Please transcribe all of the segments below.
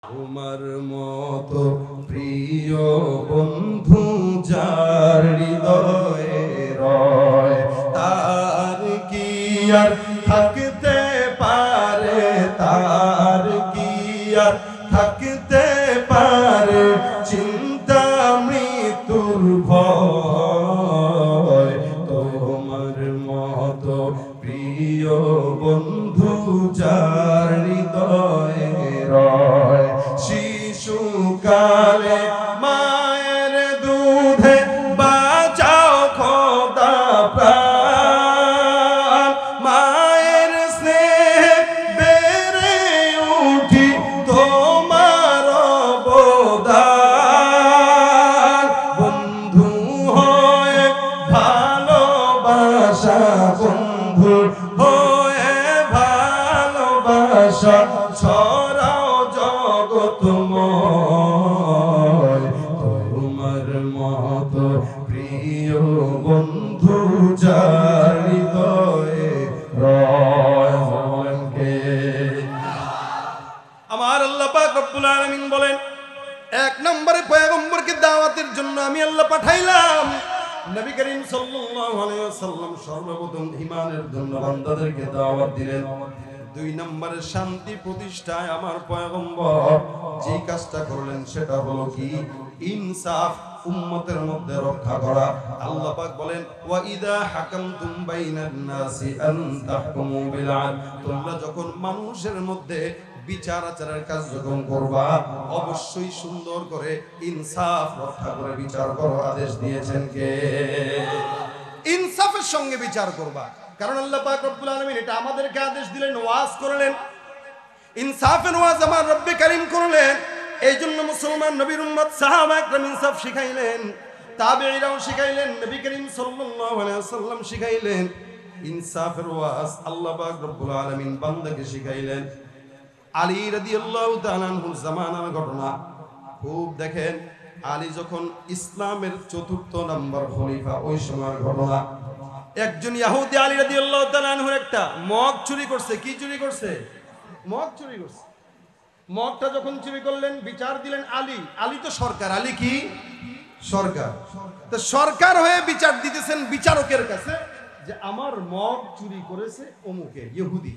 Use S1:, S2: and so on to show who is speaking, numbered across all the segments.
S1: তোমার মতো প্রিয় বন্ধু যার হৃদয়ে রয়, তার কি আর থাকতে পারে, তার কি আর থাকতে পারে চিন্তা মৃত্যুর ভয়। তোমার মতো প্রিয় বন্ধু যার হৃদয়ে রয়, শিশুকালে মায়ের দুধে বাঁচাও খোদা প্রাণ, মায়ের স্নেহে বেড়ে উঠি তোমার অবদান। বন্ধু হয়ে ভালোবাসা, বন্ধু হয়ে ভালোবাসা ছড়াও জগৎময়। তোমার মতো প্রিয় বন্ধু যার হৃদয়ে রয়। আমার আল্লাহ পাক রব্বুল আলামিন বলেন, এক নম্বরে পয়গম্বরকে দাওয়াতের জন্য আমি আল্লাহ পাঠাইলাম। নবী করিম সাল্লাল্লাহু আলাইহি ওয়াসাল্লাম সর্বপ্রথম ঈমানের জন্য বান্দাদেরকে দাওয়াত দিলেন। দুই নম্বরে শান্তি প্রতিষ্ঠায় আমার পয়গম্বর যে কাজটা করলেন সেটা হলো কি? ইনসাফ, উম্মতের মধ্যে রক্ষা করা। আল্লাহ পাক বলেন, ওয়া ইদা হাকামতুম বাইনান নাসি আন তাহকুমু বিল আদল, তোমরা যখন মানুষের মধ্যে বিচার আচারের কাজ যখন করবা অবশ্যই সুন্দর করে ইনসাফ রক্ষা করে বিচার করো। আদেশ দিয়েছেন কে? ইনসাফের সঙ্গে বিচার করবা। কারণ আল্লাহ পাক রব্বুল আলামিন এটা আমাদেরকে আদেশ দিলেন, ওয়াজ করলেন, ইনসাফের ওয়াজ আমার রব্বে কারীম করলেন। এই জন্য মুসলমান নবীর উম্মত সাহাবা একরাম ইনসাফ শিখাইলেন, তাবেঈরাও শিখাইলেন, নবী করিম সাল্লাল্লাহু আলাইহি ওয়াসাল্লাম শিখাইলেন। ইনসাফের ওয়াজ আল্লাহ পাক রব্বুল আলামিন বান্দাকে শিখাইলেন। আলী রাদিয়াল্লাহু তাআলা আনহুর জামানার ঘটনা খুব দেখেন। আলী যখন ইসলামের ৪র্থ নম্বর খলিফা, ওই সময়ের ঘটনা। একজন ইহুদি আলী রাদিয়াল্লাহু তাআলা আনহুর একটা মগ চুরি করছে। কি চুরি করছে? মগ চুরি করছে। মগটা যখন চুরি করলেন বিচার দিলেন আলী। আলী তো সরকার, আলী কি সরকার, তো সরকার হয়ে বিচার দিতেছেন বিচারকের কাছে যে আমার মগ চুরি করেছে অমুকে ইহুদি।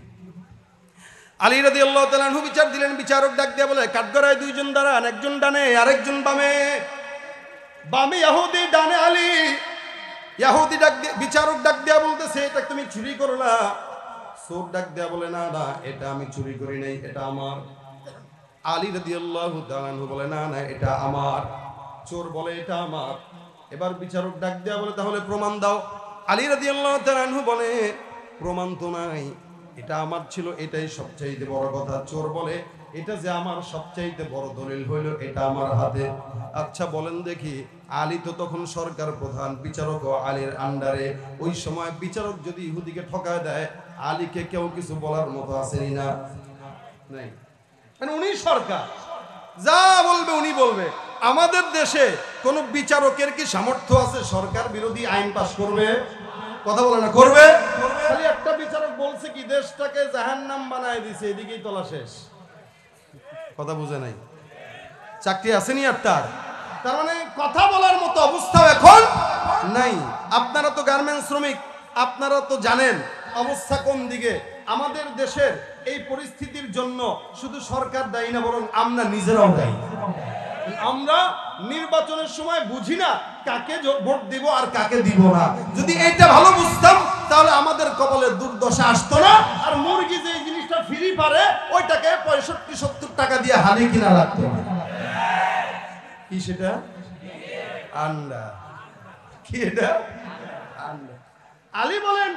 S1: আলী রাদিয়াল্লাহু তাআলা আনহু বিচার দিলেন। বিচারক ডাক দিয়ে বলে, কাঠগড়ায় দুইজন দাঁড়ান, একজন ডানে আরেকজন বামে। বামে ইহুদি, ডানে আলী। ইহুদি ডাক দিয়ে, বিচারক ডাক দিয়া বলতেছে, এটা তুমি চুরি করলা? চোর ডাক দিয়া বলে, না না, এটা আমি চুরি করি নাই, এটা আমার। আলী রাদিয়াল্লাহু তাআলা আনহু বলে, না না, এটা আমার। চোর বলে, এটা আমার। এবার বিচারক ডাক দিয়া বলে, তাহলে প্রমাণ দাও। আলী রাদিয়াল্লাহু তাআলা আনহু বলে, প্রমাণ তো নাই, এটা আমার ছিল, এটাই সবচাইতে বড় কথা। চোর বলে, এটা যে আমার সবচাইতে বড় দলিল হইল, এটা আমার হাতে। আচ্ছা বলেন দেখি, আলী তো তখন সরকার প্রধান, বিচারক আলীর আন্ডারে। ওই সময় বিচারক যদি ইহুদিকে ঠকায় দেয়, আলীকে কেউ কিছু বলার মতো আসেনি না? নাই। মানে উনি সরকার, যা বলবে উনি বলবে। আমাদের দেশে কোন বিচারকের কি সামর্থ্য আছে সরকার বিরোধী আইন পাস করবে? কথা বলে না, করবে? খালি একটা বিচারক বলছে কি, দেশটাকে জাহান্নাম বানায় দিছে, এদিকেই তোলা শেষ। কথা বুঝে নাই? চাকরি আসেনি আর তার। তার মানে কথা বলার মতো অবস্থা এখন নাই। আপনারা তো গার্মেন্টস শ্রমিক, আপনারা তো জানেন অবস্থা কোন দিকে। আমাদের দেশের এই পরিস্থিতির জন্য শুধু সরকার দায়ী না, বরং আমরা নিজেরাও দায়ী। আমরা নির্বাচনের সময় বুঝি না কাকে ভোট দিব আর কাকে দিব না। যদি এটা ভালো বুঝতাম তাহলে আমাদের কপালে দুর্দশা আসতো না। আর মুরগি যে জিনিসটা ফ্রি পারে ওইটাকে 65-70 টাকা দিয়ে হানি কিনা লাগতো। কি সেটা? আন্ডা। কি এটা? আন্ডা। আলী বলেন,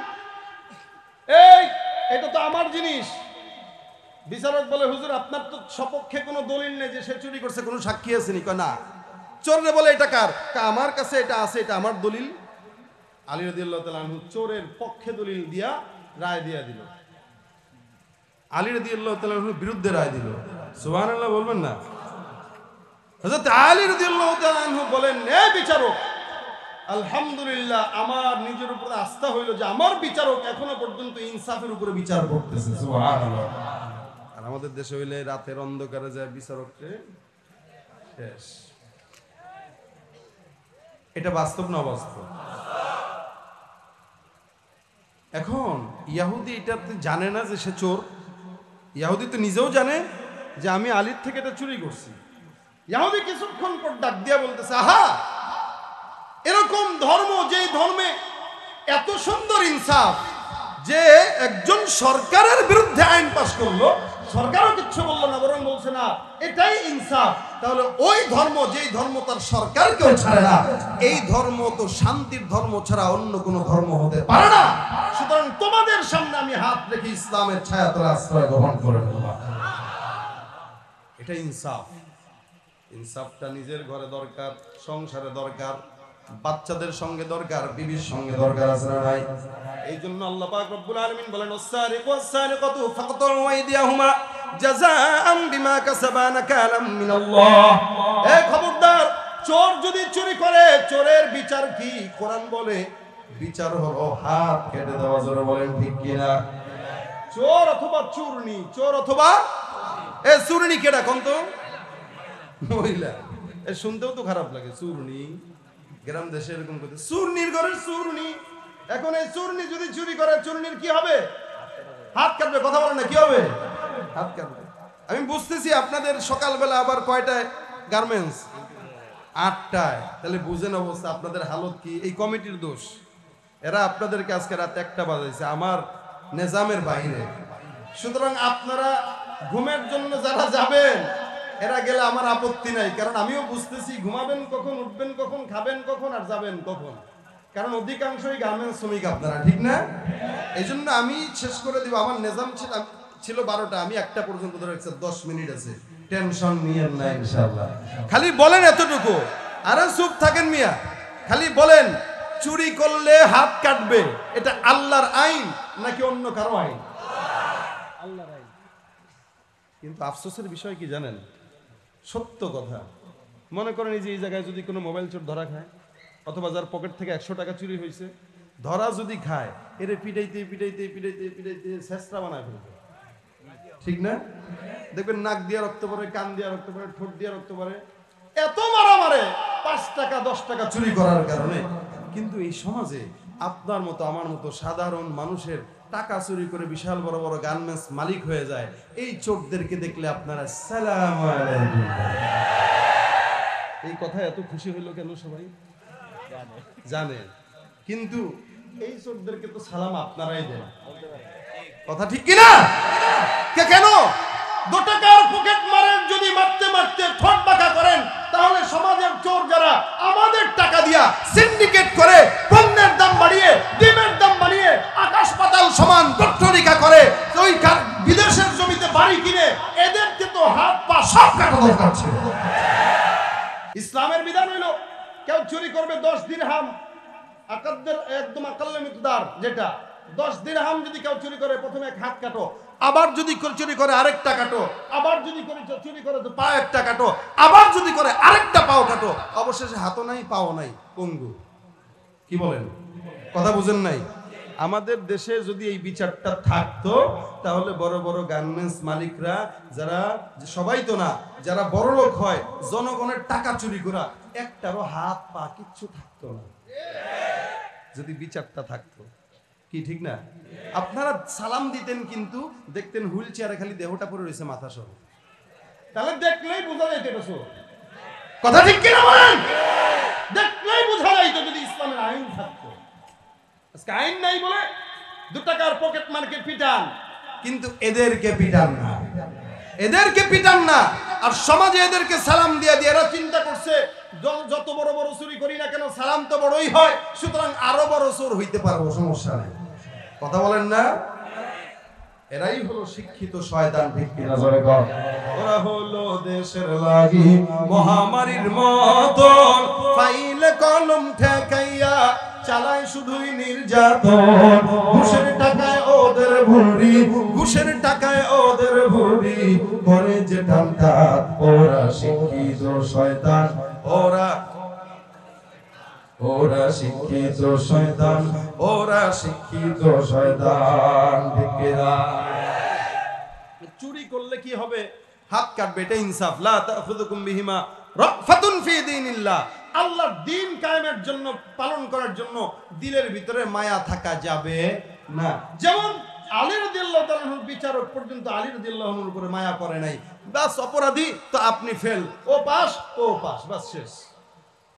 S1: এই এটা তো আমার জিনিস। বিচারক বলে, হুজুর আপনার তো সপক্ষে কোনো দলিল নেই যে সে চুরি করছে, কোনো সাক্ষী আছে নি? কয় না। চোরে বলে, এটা কার? আমার কাছে এটা আছে, এটা আমার দলিল। আলী রাদিয়াল্লাহু তাআলা আনহু চোরের পক্ষে দলিল দিয়া রায় দিয়া দিল। আলী রাদিয়াল্লাহু তাআলা আনহুর বিরুদ্ধে রায় দিল। সুবহানাল্লাহ বলবেন না? হযরত আলী রাদিয়াল্লাহু তাআলা আনহু বলেন, এ বিচারক, আলহামদুলিল্লাহ আমার নিজের উপর আস্থা হইল যে আমার বিচারক এখনো পর্যন্ত ইনসাফের উপরে বিচার করতেছে। সুবহানাল্লাহ। আর আমাদের দেশে হইলে রাতের অন্ধকারে যায় বিচারককে শেষ। এটা বাস্তব না অবাস্তব? এখন ইয়াহুদি এটা জানে না যে সে চোর। ইয়াহুদি তো নিজেও জানে যে আমি আলীর থেকে এটা চুরি করছি। ইয়াহুদি কিছুক্ষণ পর ডাক দিয়া বলতেছে, আহা, এরকম ধর্ম, যেই ধর্মে এত সুন্দর ইনসাফ, যে একজন সরকারের বিরুদ্ধে আইন পাশ করলো, সরকারও কিচ্ছু বললো না, বরং বলছে না এটাই ইনসাফ, তাহলে ওই ধর্ম, যেই ধর্ম তার সরকারকেও ছাড়ে না, এই ধর্ম তো শান্তির ধর্ম ছাড়া অন্য কোনো ধর্ম হতে পারে না। সুতরাং তোমাদের সামনে আমি হাত রেখে ইসলামের ছায়াতলে আশ্রয় গ্রহণ করে নেব। এটা ইনসাফ। ইনসাফটা নিজের ঘরে দরকার, সংসারে দরকার, বাচ্চাদের সঙ্গে দরকার, বিবির সঙ্গে দরকার, আছে না নাই? এই জন্য আল্লাহ পাক রব্বুল আলামিন বলেন, ওয়াস-সারিকু ওয়াস-সারিকাতু ফাকতু আইদিয়াহুমা জাযাআম বিমা কাসাবা নাকালাম মিনাল্লাহ। এ খবরদার, চোর যদি চুরি করে, চোরের বিচার কি? কোরআন বলে বিচার হলো হাত কেটে দেওয়া। জোরে বলেন ঠিক কি না? চোর অথবা চূর্ণী, চোর অথবা এ চূর্ণী কেডা কোন তো? মহিলা। এ শুনতেও তো খারাপ লাগে, চূর্ণী। গ্রাম দেশে এরকম করতে, চূর্ণীর ঘরের চূর্ণী। এখন এই চূর্ণী যদি চুরি করে, চূর্ণীর কি হবে? হাত কাটবে। কথা বলে না, কি হবে? হাত কাটবে। আমি বুঝতেছি আপনাদের সকালবেলা আবার কয়টায় গার্মেন্টস? 8টায়। তাহলে বুঝেন অবস্থা, আপনাদের হালত কি। এই কমিটির দোষ। এরা আপনাদেরকে আজকে রাত 1টা বাজাইছে আমার নিজামের বাইরে। সুতরাং আপনারা ঘুমের জন্য যারা যাবেন, এরা গেলে আমার আপত্তি নাই, কারণ আমিও বুঝতেছি ঘুমাবেন কখন, উঠবেন কখন, খাবেন কখন, আর যাবেন কখন। কারণ অধিকাংশই গার্মেন্টস শ্রমিক আপনারা, ঠিক না? এই জন্য আমি শেষ করে দিব। আমার নিজাম ছিল 12টা, আমি 1টা পর্যন্ত ধরে রাখছি। 10 মিনিট আছে, টেনশন নিয়েন না ইনশাআল্লাহ। খালি বলেন এতটুকু, আরে চুপ থাকেন মিয়া। খালি বলেন, চুরি করলে হাত কাটবে, এটা আল্লাহর আইন নাকি অন্য কারো আইন? আল্লাহর আইন। কিন্তু আফসোসের বিষয় কি জানেন? সত্য কথা। মনে করেন এই যে এই জায়গায় যদি কোনো মোবাইল চোর ধরা খায়, অথবা যার পকেট থেকে 100 টাকা চুরি হয়েছে, ধরা যদি খায়, এরে পিটাইতে পিটাইতে পিটাইতে পিটাইতে শেষরা বানায় ফেলবে, ঠিক না? দেখবেন নাক দিয়ে রক্ত পড়ে, কান দিয়ে রক্ত পড়ে, ঠোঁট দিয়ে রক্ত পড়ে, এত মারা মারে 5 টাকা 10 টাকা চুরি করার কারণে। কিন্তু এই সমাজে আপনার মতো আমার মতো সাধারণ মানুষের টাকা চুরি করে বিশাল বড় বড় গার্মেন্টস মালিক হয়ে যায়। এই চোরদেরকে দেখলে আপনারা সালাম আলাইকুম। এই কথা এত খুশি হইল কেন? সবাই জানে, কিন্তু এই চোরদেরকে তো সালাম আপনারাই দেন। কথা ঠিক কিনা? কেন 2 টাকার পকেট মারেন যদি মারতে মারতে ঠোঁট বাঁকা করেন, তাহলে সমাজের চোর যারা আমাদের টাকা দিয়া সিন্ডিকেট করে পণ্যের দাম বাড়িয়ে, ডিমের দাম বাড়িয়ে, আকাশ পাতাল সমান দত্তরিকা করে, ওই বিদেশের জমিতে বাড়ি কিনে, এদেরকে তো হাত পা সব কাটা দরকার ছিল। ইসলামের বিধান হইল, কেউ চুরি করবে 10 দিরহাম, আকাদ্দের একদম আকাল্লে মিকদার, যেটা 10 দিরহাম যদি কেউ চুরি করে, প্রথমে এক হাত কাটো, আবার যদি চুরি করে আরেকটা কাটো, আবার যদি চুরি করে তো পা একটা কাটো, আবার যদি করে আরেকটা পাও কাটো, অবশেষে হাতও নাই পাও নাই, পঙ্গু। কি বলেন? কথা বুঝেন নাই? আমাদের দেশে যদি এই বিচারটা থাকতো, তাহলে বড় বড় গার্মেন্টস মালিকরা, যারা, সবাই তো না, যারা বড় লোক হয়, জনগণের টাকা চুরি করা, একটারও হাত পা কিচ্ছু থাকতো না যদি বিচারটা থাকতো। কি ঠিক না? আপনারা সালাম দিতেন, কিন্তু দেখতেন হুইল চেয়ারে খালি দেহটা পড়ে রয়েছে মাথা সহ, তাহলে দেখলেই বোঝা যাইত এটা চোর। কথা ঠিক কিনা বলেন? দেখলেই বোঝা যাইত যদি ইসলামের আইন থাকতো। আজকে আইন নাই বলে 2 টাকার পকেট মার্কে পিটান, কিন্তু এদেরকে পিটান না, এদেরকে পিটান না। আর সমাজে এদেরকে সালাম দিয়ে দিয়ে এরা চিন্তা করছে, যত বড় বড় চুরি করি না কেন, সালাম তো বড়ই হয়, সুতরাং আরো বড় চোর হইতে পারবো, সমস্যা নেই। কথা বলেন না? এরাই হলো শিক্ষিত শয়তান, ঠিক কিনা? জোরে কর। ওরা হলো দেশের লাগি মহামারীর মতো, ফাইলে কলম ঠেকাইয়া চালায় শুধুই নির্যাতন। ঘুষের টাকায় ওদের ভুঁড়ি, ঘুষের টাকায় ওদের ভুঁড়ি, করে যে টানটা। ওরা শিক্ষিত শয়তান, ওরা শিক্ষিত শয়তান, ওরা শিক্ষিত শয়তান। ঠিক কিনা? চুরি করলে কি হবে? হাত কাটবে, এটা ইনসাফ। লা তাখুযুকুম বিহিমা রাফাতুন ফি দীনিল্লাহ, আল্লাহর দ্বীন কায়েমের জন্য, পালন করার জন্য দিলের ভিতরে মায়া থাকা যাবে না। যেমন আলী রাদিয়াল্লাহু তাআলা আনহুর বিচারক পর্যন্ত আলী রাদিয়াল্লাহু আনহুর উপরে মায়া করে নাই, বাস অপরাধী তো আপনি ফেল, ও পাস, ও পাস, বাস শেষ।